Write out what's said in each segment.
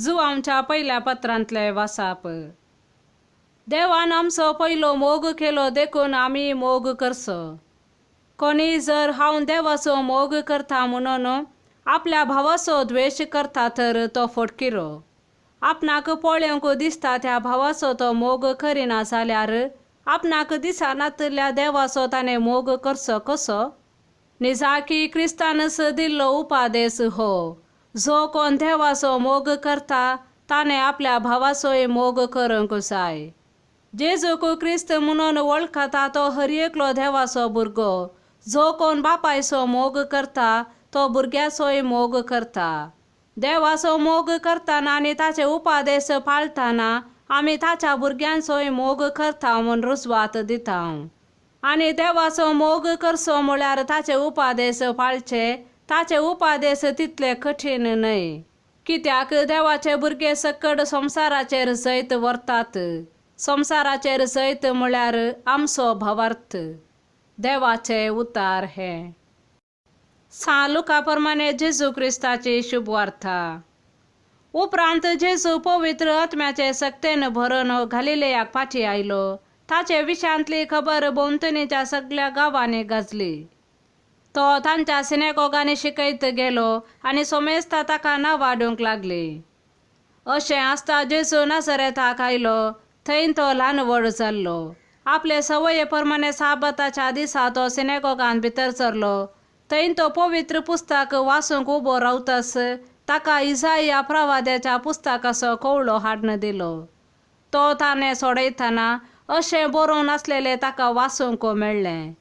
जो आमच्या पहिल्या पत्रांतले वासाप. देवान आमचो पयलो मोग केलो देखून आमी मोग करचो. कोणी जर हांव देवाचो मोग करता म्हणून आपल्या भावाचो द्वेष करता तर तो फटकिरो. आपणाक पळोवंक दिसता त्या भावाचो तो मोग करिना जाल्यार आपणाक दिसनातल्या देवाचो ताणें मोग करचो कसो? निजाकी क्रिस्तानस दिल्लो उपादेश हो. जो कोण देवाचो मोग करता ताणें आपल्या भावाचोय मोग करूंक जाय. जेजूक क्रिस्त म्हणून वळखता तो हर एकलो देवाचो भुरगो. जो कोण बापायचो मोग करता तो भुरग्याचोय मोग करता. देवाचो मोग करतना आनी ताचे उपादेश पाळतना आमी ताच्या भुरग्यांचोय मोग करता म्हूण रुजवात दिता. आनी देवाचो मोग करचो म्हळ्यार ताचे उपादेश पाळचे. ताचे उपादेश तितले कठीण न्हय. कित्याक देवाचे भुरगे सकड संवसाराचेर जैत व्हरतात. संवसाराचेर जैत म्हळ्यार आमचो भावार्थ. देवाचे उतार हे. सा लुका प्रमाणे जेजू क्रिस्ताची शुभवार्ता. उपरांत जेजू पवित्र आत्म्याचे सक्तेन भरून गलिलेयाक फाटी आयलो. ताचे विशयांतली खबर भोंवतणीच्या सगळ्या गांवांनी गाजली. तो तांच्या सिनेगॉगांनी शिकयत गेलो आनी सोमेस्ता ताका नांवां दिवंक लागली. अशें आसता जेजू नासरेताक आयलो. थंय तो ल्हान व्हड जाल्लो. आपले सवये प्रमाणे साबताच्या दिसा तो सिनेगॉगांत भितर सरलो. थंय तो पवित्र पुस्तक वाचूंक उबो रावतास ताका इसाया प्रवाद्याच्या पुस्तकाचो कवळो हाडून दिलो. तो ताणें सोडयतना अशें बरोवन आसलेलें ताका वाचूंक मेळ्ळें.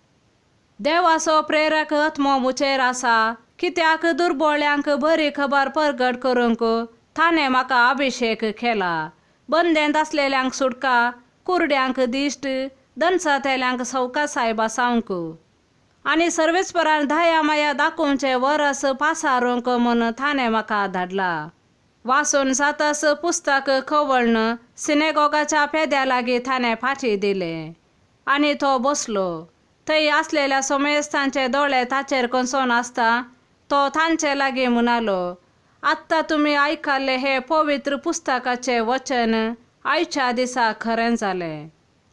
देवाचो प्रेरक आत्मो मुचेर आसा कित्याक दुर्बळ्यांक बरी खबर परगट करूंक ताणें म्हाका अभिशेक केला. बंदेंत आसलेल्यांक सुटका, कुरड्यांक दिश्ट, दनसातेल्यांक सवकासाय बासावंक आनी सर्वेस्परान दया माया दाखोवचें वरस पासारूंक म्हूण ताणें म्हाका धाडला. वाचून जातास पुस्तक खवळण सिनेगॉगाच्या पेद्या लागीं ताणें फाटी दिलें आनी तो बसलो. थंय आसलेल्या सोमेस्तांचे दोळे ताचेर कसोन आसता तो तांचे लागीं म्हणालो, आत्तां तुमी आयकल्लें हे पवित्र पुस्तकाचें वचन आयच्या दिसा खरें जालें.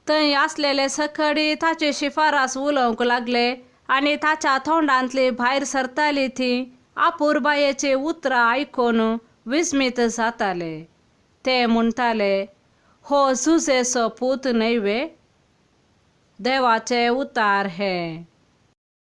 थंय आसलेले सकडी ताची शिफारस उलोवंक लागले आनी ताच्या तोंडांतली भायर सरताली तीं आपुरबायेची उतरां आयकून विस्मीत जाताले. ते म्हणटाले, हो जुजेचो पूत न्हय वे. देवाचे उतार हे.